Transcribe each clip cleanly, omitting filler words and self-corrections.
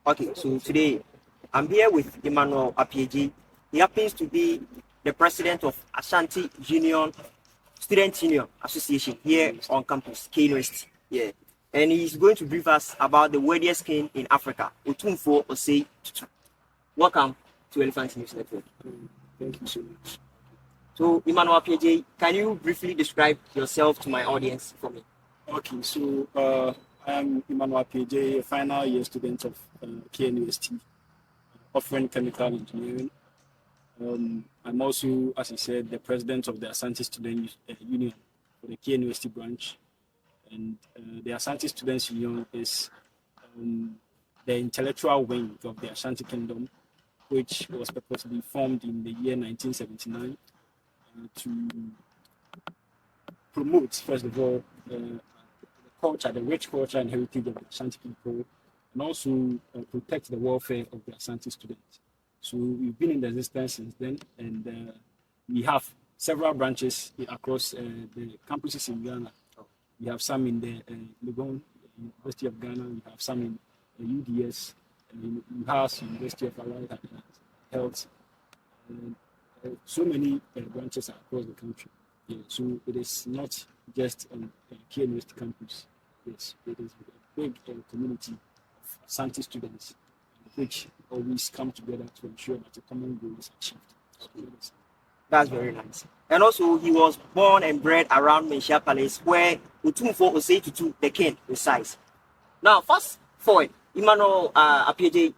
Okay, so today I'm here with Emmanuel Apieji. He happens to be the president of Asante Student Union Association here on campus, KUST. Yeah. And he's going to brief us about the wealthiest king in Africa, Otumfour Osei Tutu. Welcome to Elephant News Network. Thank you so much. So, Emmanuel Apieji, can you briefly describe yourself to my audience for me? Okay, so I am Emmanuel PJ, a final year student of KNUST, offering chemical engineering. I'm also, as I said, the president of the Asante Student Union for the KNUST branch. And the Asante Students Union is the intellectual wing of the Asante Kingdom, which was purposely formed in the year 1979 to promote, first of all, the rich culture and heritage of the Asante people, and also protect the welfare of the Asante students. So we've been in existence since then, and we have several branches across the campuses in Ghana. We have some in the Legon University of Ghana. We have some in UDS, UHAS, University of Allied Health. So many branches across the country. Yeah, so it is not just a KNUST campus. Yes, it is a big community of Asante students, which always come together to ensure that a common goal is achieved. So, that's very nice. And also, he was born and bred around Menchia Palace, where Otumfour Osei Tutu, the king, resides. Now, fast forward, Emmanuel Apieji,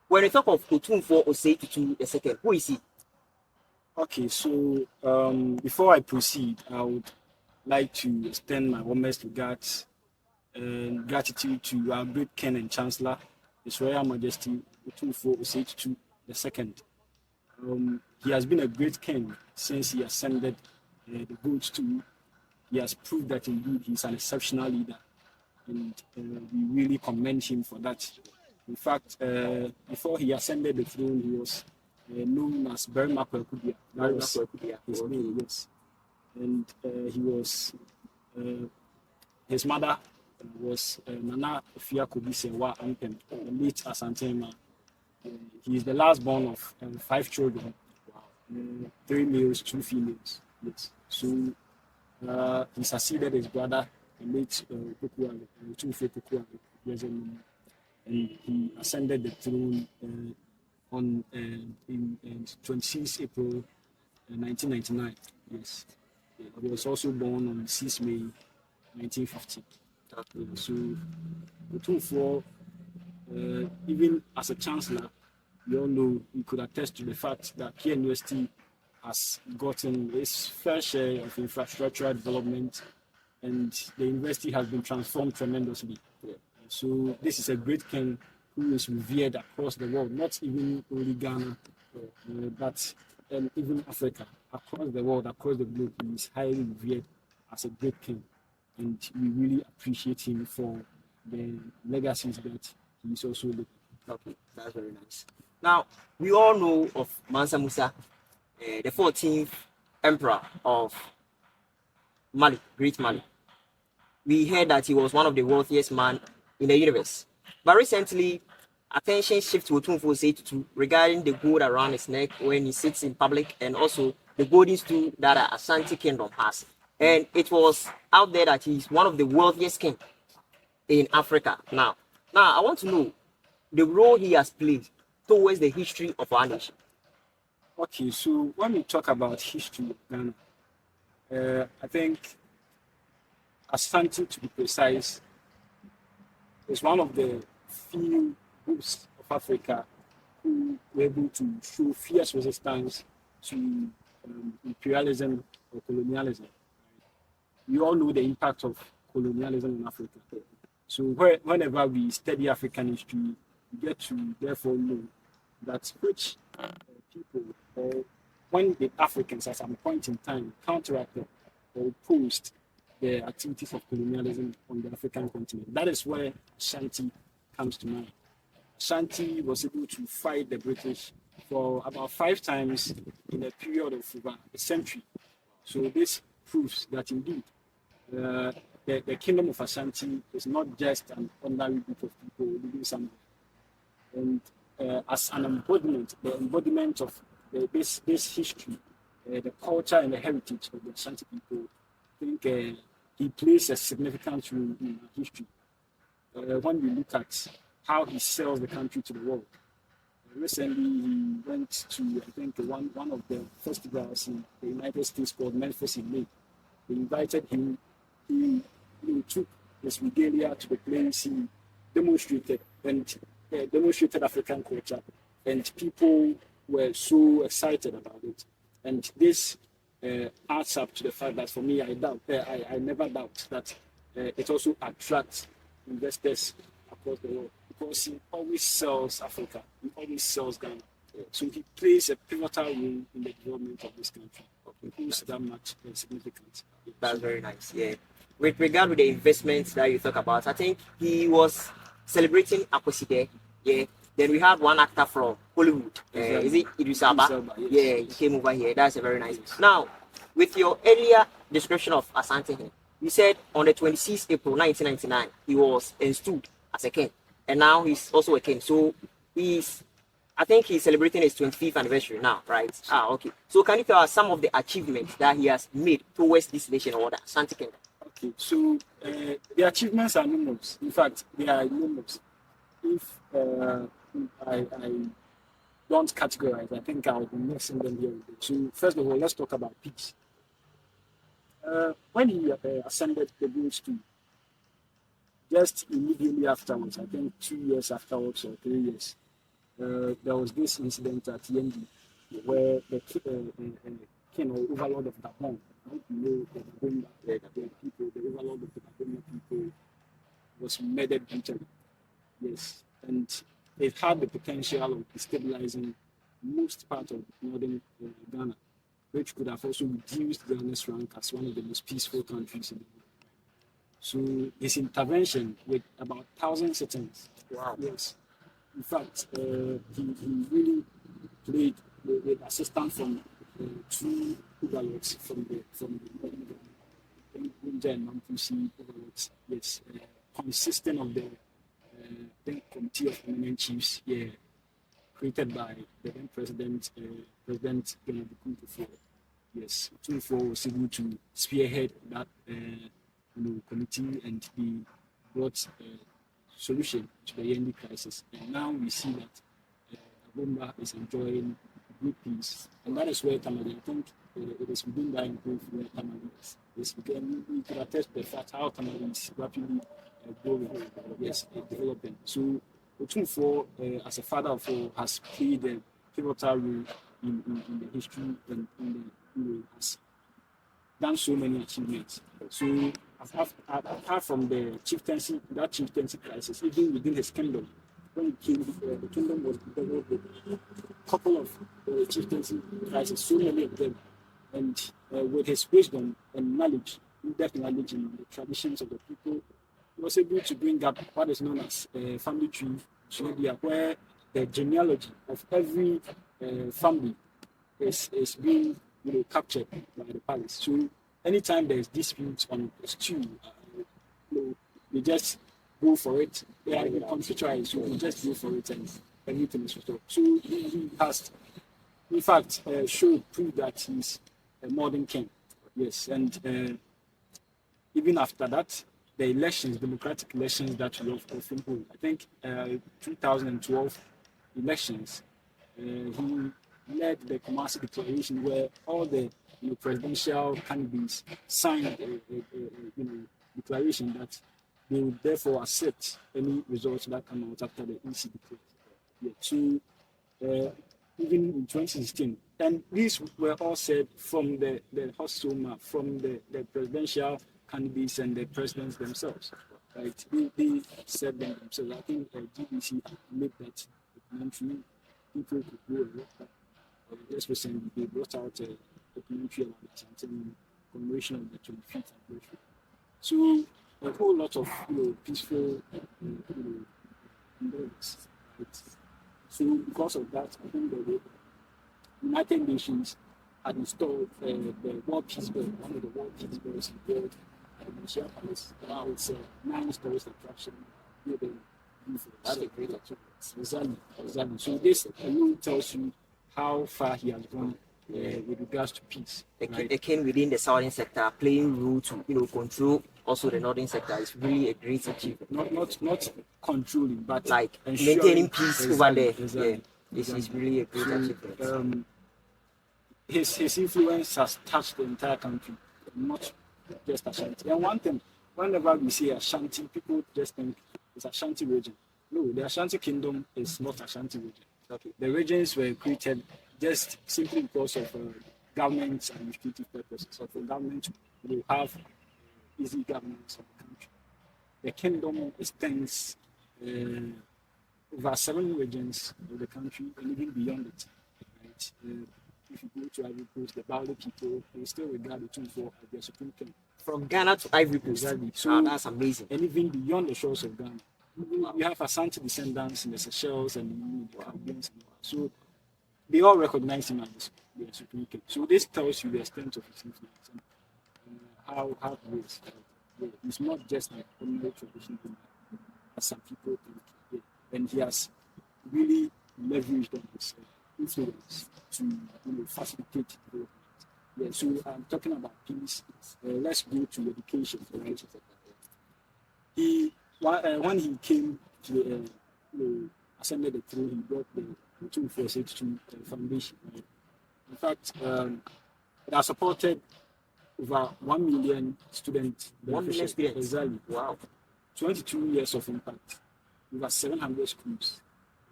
when we talk of Otumfour Osei Tutu II, who is he? Okay, so before I proceed, I would like to extend my warmest regards and gratitude to our great King and Chancellor, His Royal Majesty Otumfour Osei Tutu II. He has been a great king since he ascended the gold stool. He has proved that indeed he's an exceptional leader, and we really commend him for that. In fact, before he ascended the throne, he was known as Berima Kwekudia. That was his name, yes. And he was his mother was Nana Ofia Kobisewa Ampem, late Asantehene. He is the last born of 5 children, 3 males, 2 females. Yes. So he succeeded his brother, the late Otumfour Pokuale, and he ascended the throne in 26 April 1999. Yes. He was also born on 6 May 1950. So Otumfour, even as a chancellor, we all know, we could attest to the fact that KNUST has gotten its fair share of infrastructural development, and the university has been transformed tremendously. So this is a great king who is revered across the world, not even only Ghana, but even Africa, across the world, across the globe. He is highly revered as a great king, and we really appreciate him for the legacies that he is also living. Okay, that's very nice. Now, we all know of Mansa Musa, the 14th emperor of Mali, Great Mali. We heard that he was one of the wealthiest men in the universe. But recently, attention shifts to Otumfour Osei Tutu regarding the gold around his neck when he sits in public, and also the golden stool that Asante Kingdom has. And it was out there that he's one of the wealthiest kings in Africa. Now, I want to know the role he has played towards the history of our nation. Okay, so when we talk about history of Ghana, I think Asante, to be precise, is one of the few groups of Africa who were able to show fierce resistance to imperialism or colonialism. We all know the impact of colonialism in Africa. So whenever we study African history, we get to therefore know that which people, or when the Africans at some point in time counteracted or opposed the activities of colonialism on the African continent. That is where Asante comes to mind. Asante was able to fight the British for about 5 times in a period of about a century. So this proves that indeed the kingdom of Asante is not just an ordinary group of people living somewhere. And as an embodiment, the embodiment of this history, the culture and the heritage of the Ashanti people, I think he plays a significant role in our history. When we look at how he sells the country to the world. Recently, he went to, I think, one of the festivals in the United States called Memphis in May. They invited him. He took his regalia to the place. He demonstrated African culture, and people were so excited about it. And this adds up to the fact that for me, I never doubt that it also attracts investors across the world because he always sells Africa, he always sells Ghana. So he plays a pivotal role in the development of this country. Who's that much significant? That's very nice. Yeah. With regard to the investments that you talk about, I think he was celebrating Akoside. Yeah. Then we had one actor from Hollywood. Is it Idris Elba? Yes. Yeah, he came over here. That's a very nice. Yes. Now, with your earlier description of Asantehene, you said on the 26th April 1999 he was installed as a king, and now he's also a king. So I think he's celebrating his 25th anniversary now, right? Okay. So can you tell us some of the achievements that he has made towards this nation or the Asante Kingdom? Okay, so the achievements are numerous. In fact, they are numerous. If I don't categorize, I think I'll be mixing them here. So first of all, let's talk about peace. When he ascended the gold stool, just immediately afterwards, I think 2 years afterwards or 3 years, there was this incident at Yendi where the king or overlord of Gabon, you know, the people, the overlord of the Gabon people was murdered brutally. Yes, and it had the potential of destabilizing most part of northern Ghana, which could have also reduced Ghana's rank as one of the most peaceful countries in the world. So his intervention with about 1,000 citizens. Wow. Yes. In fact, he really played with assistance from two overlords from the Ninja and Mampusi overlords. Yes, consisting of the committee of eminent chiefs. Yeah, created by the then President Otumfour. Yes, Otumfour was able to spearhead that committee, and he brought solution to the Yendi crisis. And now we see that Abomba is enjoying good peace, and that is where Tamale, I think it is within that group where Tamale is. We could attest to the fact how Tamale is rapidly growing, yes, developing. So Otumfour, as a father of all, has played a pivotal role in the history and has done so many achievements. So apart from the chieftaincy crisis, even within his kingdom, when he came, the kingdom was developed with a couple of chieftaincy crises, so many of them. And with his wisdom and knowledge, in-depth knowledge in the traditions of the people, he was able to bring up what is known as family tree, where the genealogy of every family is being captured by the palace. So anytime there is dispute on a stew, they just go for it. They are computerized, so they just go for it and everything is resolved. So he has, in fact, proved that he's a modern king. Yes, and even after that, the elections, democratic elections that we often hold. I think 2012 elections, he led the Kumasi Declaration, where all the presidential candidates signed a declaration that they would therefore accept any results that come out after the EC declared. Yeah. So even in 2016, and these were all said from the hostile map, from the presidential candidates and the presidents themselves. Right? They said them themselves. I think GBC made that documentary. People could go and look at. Just recently, they brought out a documentary about the Asantehene commemoration of the 25th anniversary. So a whole lot of peaceful endeavors. Right? So because of that, I think the United Nations had installed the World Peace Bell, one of the World Peace Bells in the world, Palace. Now it's a 9 stories attraction building do for That's a himself. great achievement. Exactly. So this alone tells you how far he has gone with regards to peace. A king within the southern sector playing role to control also the northern sector is really a great achievement. Not controlling, but like ensuring maintaining peace over there. Exactly. Yeah, this is really a great achievement. His influence has touched the entire country, not just Ashanti. And one thing, whenever we say Ashanti, people just think it's Ashanti region. No, the Ashanti Kingdom is not Ashanti region. Okay. The regions were created just simply because of government administrative purposes. So for government to have easy governance of the country. The kingdom extends over 7 regions of the country and even beyond it. Right? If you go to Ivory Coast, the Bali people, they still regard the Otumfour as their supreme king. From Ghana to Ivory Coast. Exactly. So that's amazing. And even beyond the shores of Ghana. We have Asante descendants in the Seychelles and the Caribbean. So they all recognize him as their supreme king. So this tells you the extent of his influence and how he is. He's not just like ordinary traditional as some people think. And he has really leveraged on his influence to facilitate development. So I'm talking about peace. Let's go to education. Right? When he came to ascended the throne, he brought the Otumfour Foundation. Right? In fact, it has supported over 1 million students. 1 million students. Exactly. Wow. 22 years of impact. Over 700 schools.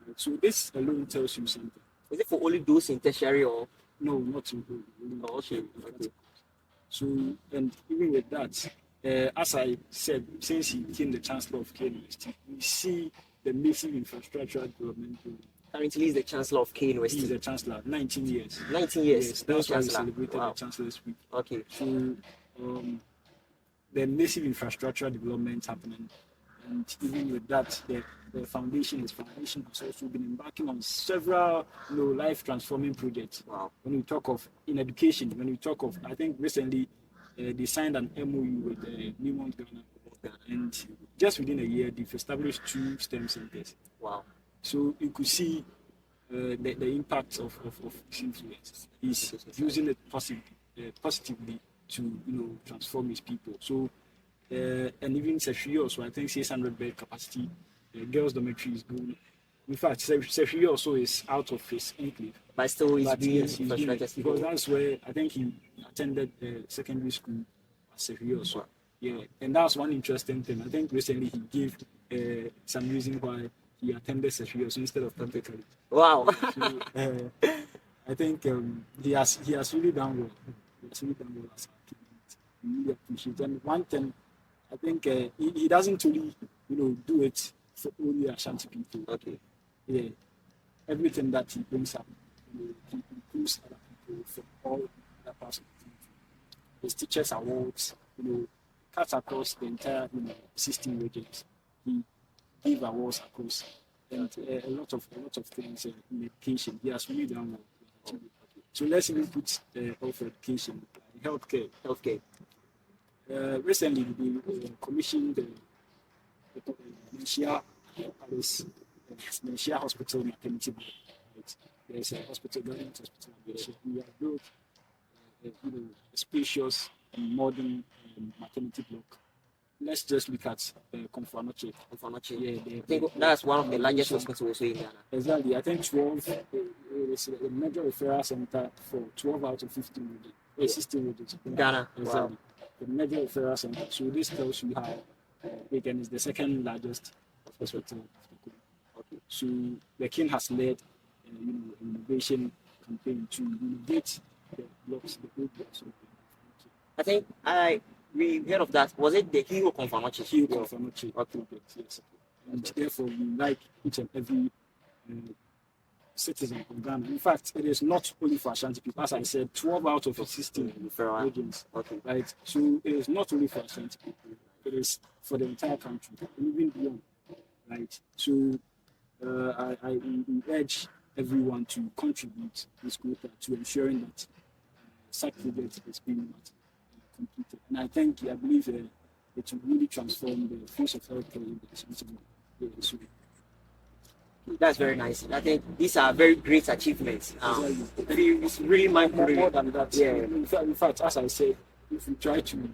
Right? So this alone tells you something. Is it for only those in tertiary or? No, not in whole. Okay. So, and even with that, as I said, since he became the Chancellor of K University, we see the massive infrastructure development. Currently, he's the Chancellor of K University. He's the Chancellor, 19 years. 19 years. Yes, that's why we celebrated the Chancellor's Week. Okay. So, the massive infrastructure development happening, and even with that, the foundation has also been embarking on several life transforming projects. Wow. When we talk of in education, I think recently they signed an MOU with Newmont Ghana, and just within a year they've established 2 STEM centers. Wow. So you could see the impact of his influence. He's using it positively to transform his people. So and even Sefri also, I think 600 bed capacity. Girls' dormitory is good. In fact, Sefri also is out of his enclave. But still, he's doing infrastructure because that's where I think he attended secondary school at Sefri also. Wow. Yeah, and that's one interesting thing. I think recently he gave some reason why he attended Sefri also instead of Tante. Wow. So, I think he has really done well. He has really done well as a kid. We really appreciate it. And one thing, I think he doesn't really, do it for only Ashanti people. Okay. Yeah. Everything that he brings up, he includes other people from all other parts of the country. His teachers awards, cuts across the entire 16 regions. He gave awards across and a lot of things in education. He has really done well. So let's even put off education, healthcare. Recently, we commissioned the Menchia Hospital maternity block. Right? There's a government hospital. We have built a spacious and modern maternity block. Let's just look at Konfanoche. Yeah, I think that's one of the largest hospitals in Ghana. Exactly. I think 12 is a major referral center for 12 out of 15 regions. 16 regions in Ghana. Exactly. Wow. The major referral center. So this tells you how Bacon is the second largest hospital. Okay. So the king has led an innovation campaign to innovate the blocks, the old blocks. I think we heard of that. Was it the Hero Confirmation? Hero Confirmation. Okay. Yes. And therefore, we like each and every citizen of Ghana. In fact, it is not only for Ashanti people. As I said, 12 out of 16 regions. Okay. Right. So it is not only for Ashanti people. It is for the entire country, and even beyond. Right. So we urge everyone to contribute this quota to ensuring that such project is being completed. And I believe it will really transform the face of healthcare in the Ashanti. So That's very nice. I think these are very great achievements. It's really mind More blowing. than that. Yeah. In fact, as I said, if you try to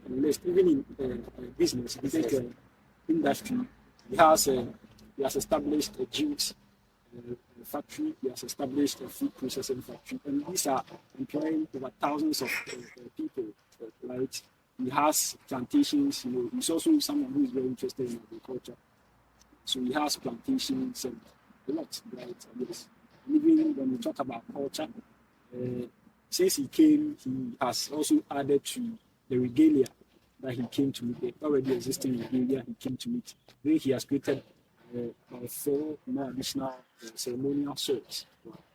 enlist even in business, industry, he has established a jute factory, he has established a food processing factory, and these are employing over thousands of people, right? He has plantations. He's also someone who is very interested in agriculture. So he has plantations and a lot, right? Yes. Even when we talk about culture, since he came, he has also added to the regalia that he came to meet, the already existing regalia he came to meet. Then he has created about 4 more additional ceremonial swords.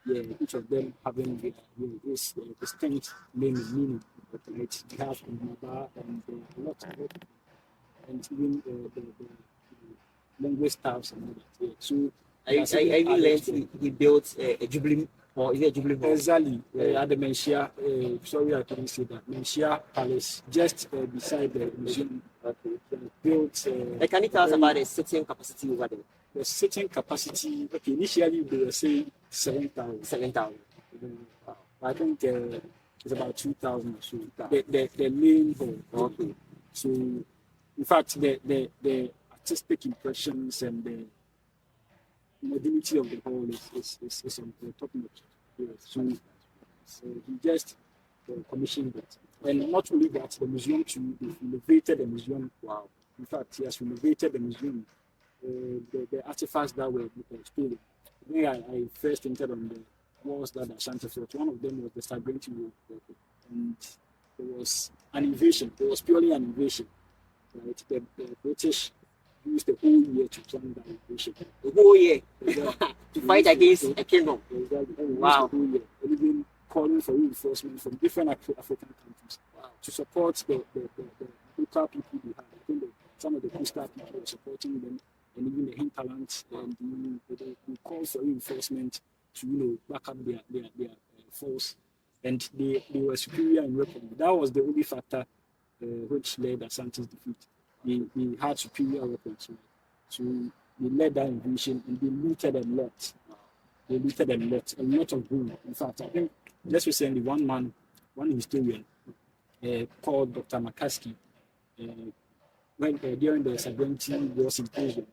Yeah, each of them having this distinct name and meaning. Right? We have Maba and a lot of it, and even the language styles and all that. Yeah. So I even learned he built a jubilee, or is it a jubilee hall? Exactly. At the Menchia, sorry I couldn't say that. Menchia Palace, just beside the museum. Built. Can you tell us about the sitting capacity over there? The sitting capacity, okay, initially they were saying 7,000. 7,000. I think it's about 2,000 or so. The main hall. Okay. So, in fact, the artistic impressions and the modernity of the hall is on the top notch. Yeah, so he just commissioned it. And not only that, the museum too, he renovated the museum. Wow. In fact, he has renovated the museum. The artifacts that were stolen. When I first entered on the walls that Asante fought, one of them was the Sagrenti Wall. And there was an invasion. It was purely an invasion. Right? The British used the whole year to plan that invasion. The whole year? Exactly. To fight against a kingdom? Exactly. Wow. The whole year. And even calling for reinforcement from different African countries to support the local people they had. I think some of the coastal people were supporting them, and even the hinterlands, and they called for reinforcement to back up their force, and they were superior in weaponry. That was the only factor which led Asante's defeat. They had superior weapons, so they led that invasion and they looted a lot. They looted a lot of gold. In fact, I think just recently one historian called Dr. McCaskey, when during the Sagrenti War Symposium,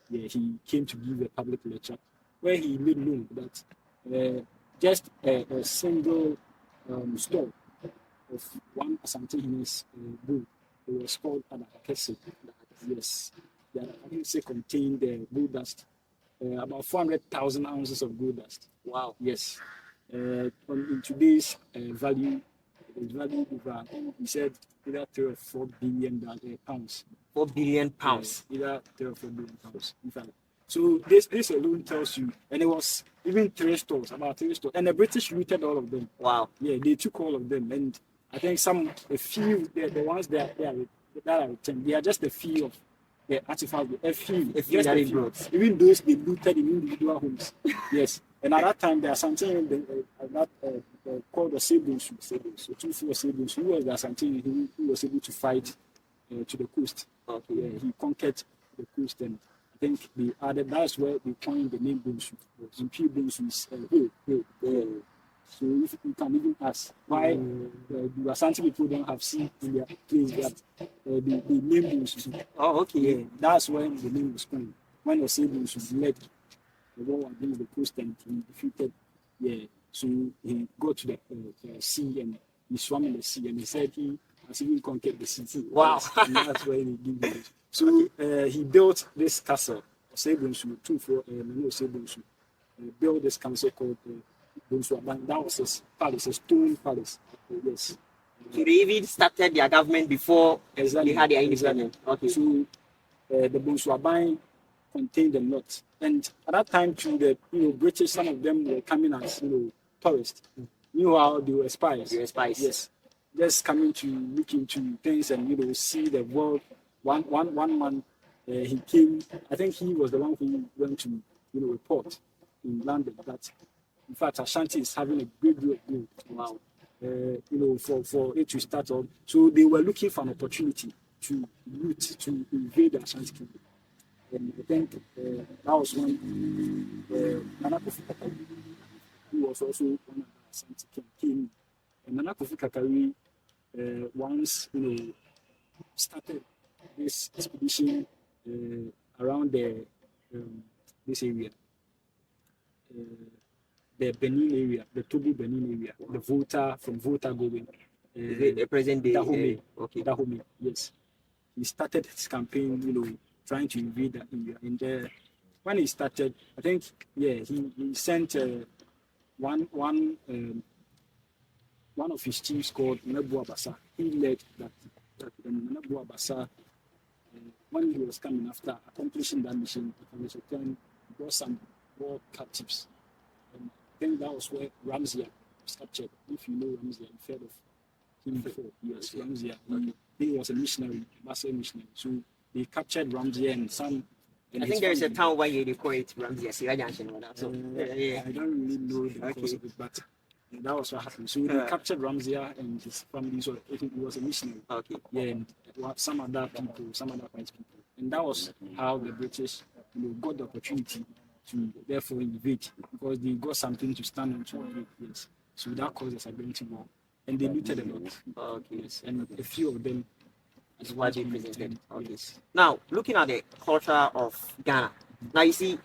he came to give a public lecture where he made known that just a single store of one Asantehene's gold, it was called Adakese. Yes, the Adakese contained gold dust, about 400,000 ounces of gold dust. Wow. Yes. In today's value, it is valued over, he said, either 3 or 4 billion pounds. 4 billion pounds. Either 3 or 4 billion pounds. In fact. So this alone tells you, and it was even 3 stores, about 3 stores, and the British looted all of them. Wow. Yeah, they took all of them, and I think a few, the ones that are returned, they are just a few of the artifacts, a few. Even those they looted in individual homes. Yes. And at that time, there are something called the Osei, Otumfour, who was the Asantehene who was able to fight to the coast. Okay. He conquered the coast, and I think they added, that's where they coined the name Bonsu. And P Bonsu is hill. So if you can even ask why the Asante people don't have sea in their place that the name Bonsu. Oh, okay. Yeah, that's when the name was coined. When Osei Bonsu led the war against the coast and he defeated, so he got to the sea and he swam in the sea and he said he has even conquered the sea. Wow. And that's why he gave it. So he built this castle, Osei Bonsu, Osei Bonsu, built this castle called Bonsu. That was his palace, a stone palace. Yes. So they even started their government before they had their independence. Okay. So the Bonsu contained a lot. And at that time, too, the British, some of them were coming as tourists. Meanwhile, they were spies. They were spies. Yes, just coming to look into things and see the world. One man, he came. I think he was the one who went to report in London that, in fact, Ashanti is having a great deal of gold. Wow. For it to start up. So they were looking for an opportunity to loot, to invade the Ashanti Kingdom. And I think that was when Nana Kofi Kakari, who was also one of the Asante King, and Nana Kofi Kakari once started this expedition around this area, uh, the Benin area, the Togo Benin area, the Volta from Volta going. The present day. Dahomey, Okay. Dahomey, yes. He started his campaign, trying to invade that area. And when he started, I think, he sent one of his chiefs called Mebu Abasa. He led that. And Mebu Abasa, when he was coming after accomplishing that mission, he brought some war captives. And I think that was where Ramsey was captured. If you know Ramsey, you've heard of him before. Yes, Ramsey. He was a missionary, master missionary. So they captured Ramsey and some. I think there is a town where they call it Ramsey. So I don't really know the cause of it, but that was what happened. So they captured Ramsey and his family. So he was a missionary. Okay. Yeah, and some other people, some other white people, and that was how the British, got the opportunity to therefore invade because they got something to stand on to. Yes. So that caused a Sabbatical war, and they looted a lot. Okay. Yes, and a few of them. Is what they presented. Okay. Yes. Now, looking at the culture of Ghana, now you see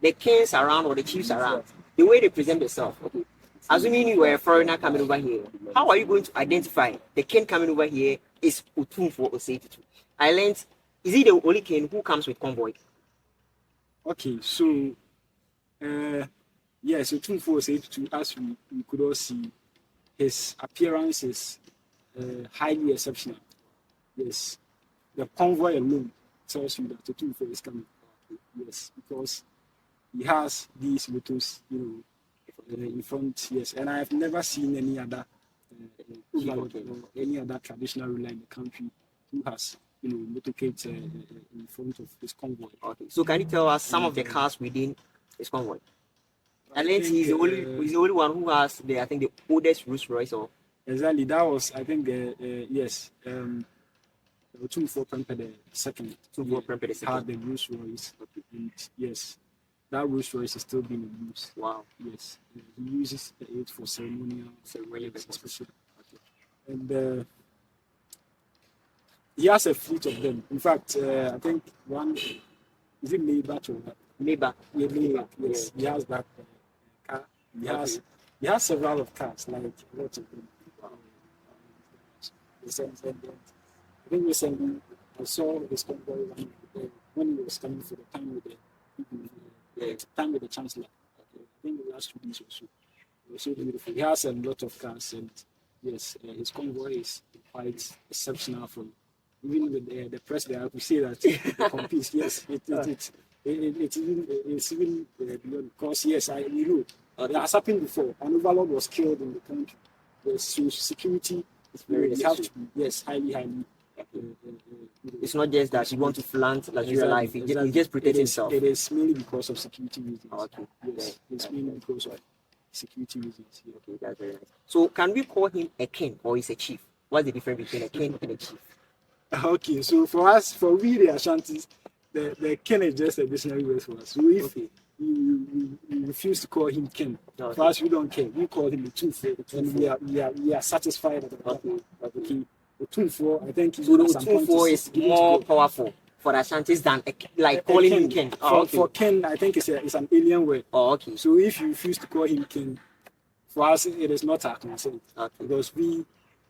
the kings around or the chiefs around, the way they present themselves. Okay. Assuming you were a foreigner coming over here, how are you going to identify the king coming over here is Otumfour Osei Tutu? I learned, is he the only king who comes with convoy? Okay, so yes, Otumfour Osei Tutu, as we could all see, his appearance is highly exceptional. Yes, the convoy alone tells you that Otumfour is coming. Yes, because he has these motos, in front. Yes, and I have never seen any other or any other traditional ruler in the country who has, motorcades in front of his convoy. Okay, so can you tell us some of the cars within his convoy? And then he's the only one who has the oldest Rolls Royce. Or exactly, that was yes. Otumfour Prempeh the second. Otumfour Prempeh the second had the Rolls Royce, and yes, that Rolls Royce is still being in use. Wow. Yes, he uses it for ceremonial especially. Okay. And he has a fleet of them. In fact, I think one is it Maybach or what? Maybach. Yeah, Maybach. Yes, he has that car. He has several of cars, like lots of them. I think recently I saw his convoy when he was coming for the time with the Chancellor. I think the last 2 days or so. It was so beautiful. He has a lot of cars, and yes, his convoy is quite exceptional. From even with the press, there I could say that it competes. Yes, it's even beyond. Because yes, it has happened before. An overlord was killed in the country. Yes, so security is very highly. It's not just that you want to flaunt luxury life. He just protects himself. It is mainly because of security reasons. Okay. Yes, it's mainly because of security reasons. Yeah. Okay, that's very nice. So, can we call him a king or is a chief? What's the difference between a king and a chief? Okay, so for we the Ashantis, the king is just a dictionary word for us. So if you refuse to call him king, for us we don't care. We call him a Otumfour, and we are satisfied about that. Okay. Otumfour, I think Otumfour is more powerful for the Ashantis than calling him king. For king, I think it's an alien word. Oh, okay. So if you refuse to call him king, for us it is not our concern. Okay. Because we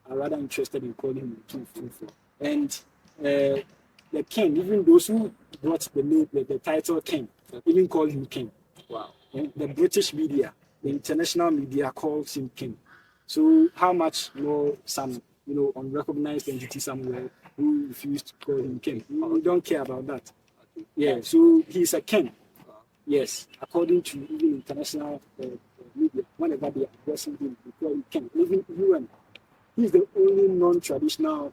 are rather interested in calling him Otumfour. And the king, even those who brought the name, the title king, even call him king. Wow. And the British media, the international media calls him king. So how much more some unrecognized entity somewhere who refused to call him king? We don't care about that. Yeah, so he's a king. Yes, according to even international media, whenever they are addressing him, they call him king. Even UN, he's the only non-traditional,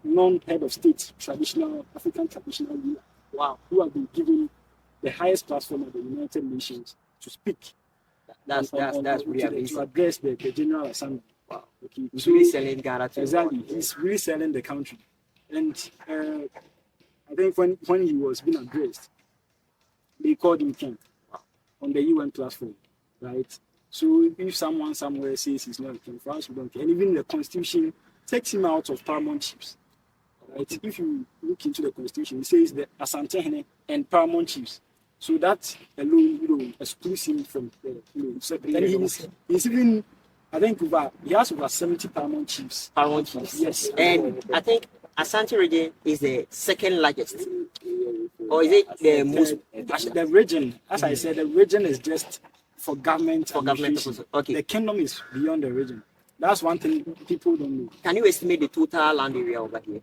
non-head of state, African traditional leader. Wow, who have been given the highest platform of the United Nations to speak. That's really amazing. To address the General Assembly. Wow. Okay. He's really selling Ghana to exactly. He's really selling the country. And I think when he was being addressed, They called him king on the UN platform, right? So if someone somewhere says he's not a king, for us we don't care. And even the constitution takes him out of paramount chiefs. Right? If you look into the constitution, it says the Asantehene and paramount chiefs. So that alone, excludes him from the, so then he's even, I think he has over 70 paramount chiefs. Paramount chiefs. Yes. And I think Asante region is the second largest. Or is it the most? The region, as I said, the region is just for government. For government purposes. Okay. The kingdom is beyond the region. That's one thing people don't know. Can you estimate the total land area over here?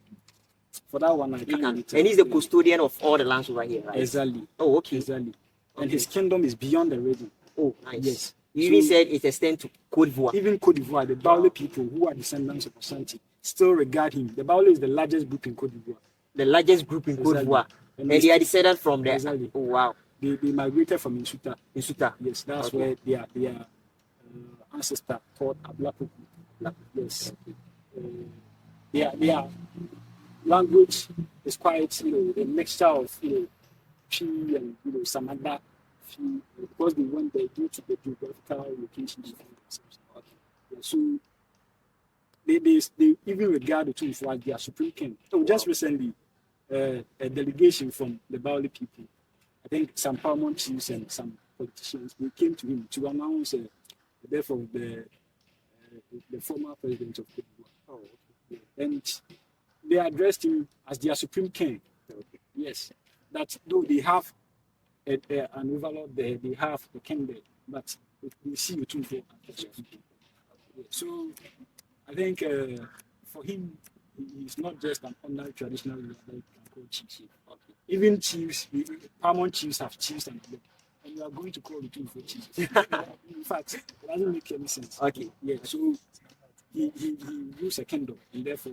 For that one, I You can't. can. really tell. And he's the custodian of all the lands over here, right? Exactly. Oh, okay. Exactly. And his kingdom is beyond the region. Oh, nice. Yes. You So- even said it extends to Cote d'Ivoire. Even Cote d'Ivoire, the Baule people who are descendants of Asante still regard him. The Baule is the largest group in Cote d'Ivoire. The largest group in Cote Exactly. d'Ivoire. And And they are descended from there. Exactly. Oh, wow. They migrated from Insuta. In Suta. Yes, that's Okay. where their ancestor called Ablapuku. Yes. Their language is quite, a mixture of, Chi and, some other few, because they went there due to the geographical location. Yeah, so they even regard the Otumfour as their supreme king. So just recently, a delegation from the Baule people, I think some paramount chiefs and some politicians, they came to him to announce the death of the former president of Cote d'Ivoire. Oh, okay. And they addressed him as their supreme king. Yes, that though they have an overlord there, they have a king there, but they see Otumfour as the supreme king. So I think for him, he's not just an ordinary traditional ruler that you can call chief. Okay. Even chiefs, paramount chiefs have chiefs and them. And you are going to call the two for chiefs. In fact, it doesn't make any sense. Okay. Yeah, so he rules a kingdom, and therefore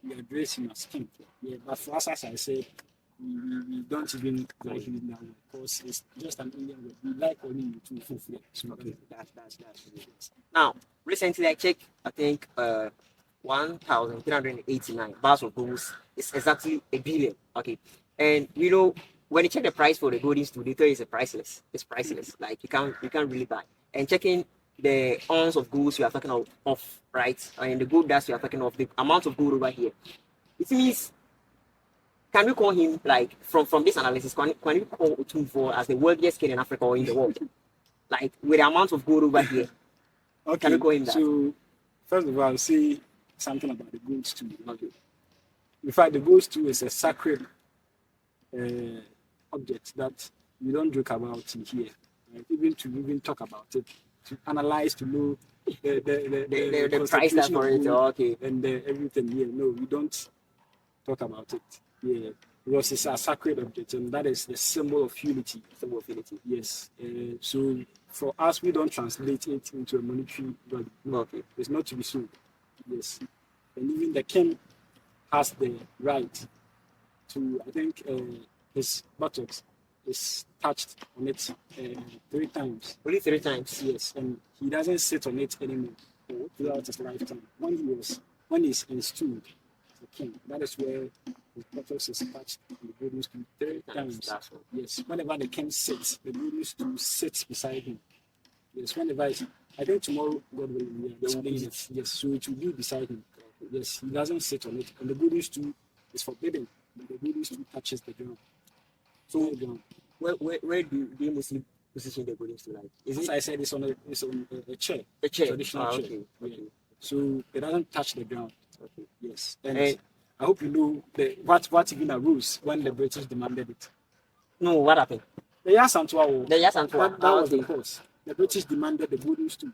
we address him as king. Yeah, but for us, as I said, we don't even like him now because it's just an Indian word. We like only the two for free. So Okay, that's really nice. Now, recently I checked, I think 1,389 bars of goals is exactly a billion. Okay, and when you check the price for the golden stool, they tell you it's priceless. It's priceless. Like you can't really buy. And checking the ounce of gold we are talking of, right? And the gold dust we are talking of, the amount of gold over here. It means, can we call him, like, from this analysis, can we call Otumfour as the wealthiest king in Africa or in the world? Like, with the amount of gold over here. okay, Can we call him that? So first of all, I'll say something about the gold stool. Okay. In fact, the gold stool is a sacred object that we don't joke about in here. Right? Even talk about it, to analyze, to know The price tag concentration for of it, gold okay. and everything. Yeah, no, we don't talk about it. Yeah, because it's a sacred object, and that is the symbol of unity. Symbol of unity. Yes. So for us, we don't translate it into a monetary value. Okay. It's not to be sold. Yes. And even the king has the right to, I think, his buttocks is touched on it 3 times. Only 3 times. Yes, and he doesn't sit on it anymore throughout his lifetime. When he's installed as a king, that is where his buttocks is touched on the golden stool 3 times. That's all. Yes, whenever the king sits, the golden stool sits beside him. Yes, whenever I think tomorrow, God willing, we are displaying it. Yes, so it will be beside him. Yes, he doesn't sit on it, and the golden stool is forbidden. The golden stool touches the ground. So, where do they mostly position the golden stool? Like, is As it I said, it's on a chair. a chair? Traditional Ah, chair. okay. Yeah. Okay. So it doesn't touch the ground. Okay. Yes. And Eh. I hope you know what even arose when the British demanded it. No, what happened? The Asantehene. The Asantehene. That was the Okay. cause. The British demanded the golden stool.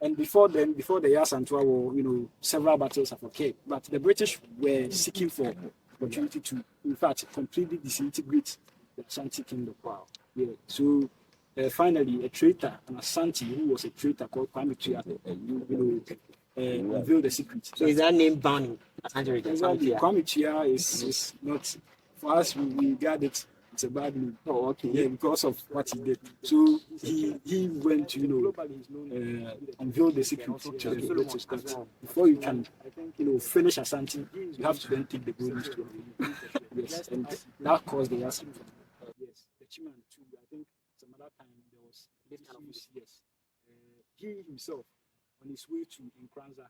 And before the Asantehene war, several battles have occurred. But the British were seeking for opportunity to, in fact, completely disintegrate the Asante Kingdom. Wow. Yeah. So finally, a traitor, an Asante, who was a traitor called Kwame Tua, revealed the secret. So is that name bound in Asante region? Exactly. Asante. Kwame Tua is not, for us, we regard it, it's a bad name. Oh, okay. Yeah, because of what he did. So he went to, unveil the secret to the British that before you can, finish Asante, you have to then take the golden stool. Yes, and that caused the Asante. Yes, the Chiman too. yes. He himself, on his way to Nkranza.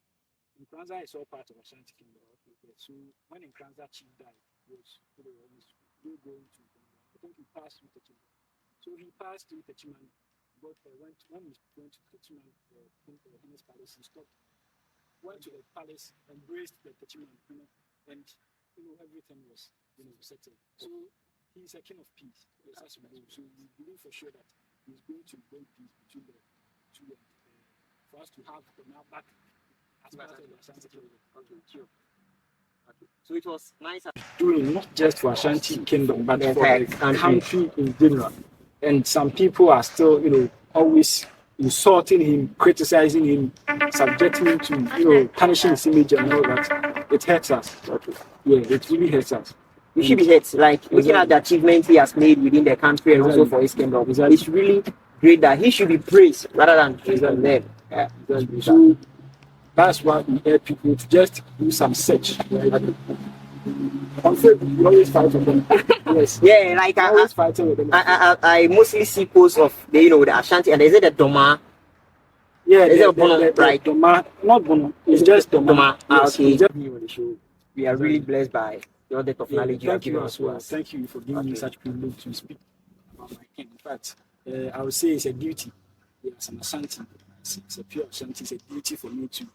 Nkranza is all part of Asante Kingdom. Okay. So when Nkranza chief died, he was on his way going to Nkranza. I think he passed through Techiman. So he passed through Techiman, but when he went to Techiman, in his palace, he stopped, went to the palace, embraced the Techiman, and everything was settled. So he's a king of peace. As we know. So we believe for sure that he's going to bring peace between the two, for us to have the now back as part of the Asante Kingdom. Okay, sure. Okay. So it was nice Doing not just for Ashanti Kingdom, but the for entire the country in general. And some people are still, always insulting him, criticizing him, subjecting him to, punishing his image and all that. It hurts us. Okay. Yeah, it really hurts us. We should be hurt. Like looking at the achievements he has made within the country and also for his kingdom. Exactly. It's really great that he should be praised rather than condemned. Yeah. Exactly. So that's why we urge people to just do some search. Right? On Facebook, we always fight with them. Yes. Yeah, like I always fighting with them. I mostly see posts of the Ashanti and is it the Doma? Yeah, is it a Bono, right? Doma, not Bono. It's just Doma. Yes, okay. Just, on the show. We are really blessed by your depth of knowledge. Thank you as well. Thank you for giving me such privilege to speak about my king. In fact, I would say it's a duty. Yes, I'm Asante. It's a pure Asante. It's a duty for me to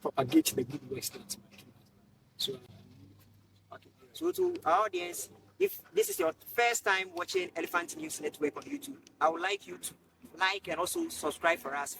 propagate the good works that my king has done. So to our audience, if this is your first time watching Elephant News Network on YouTube, I would like you to like and also subscribe for us.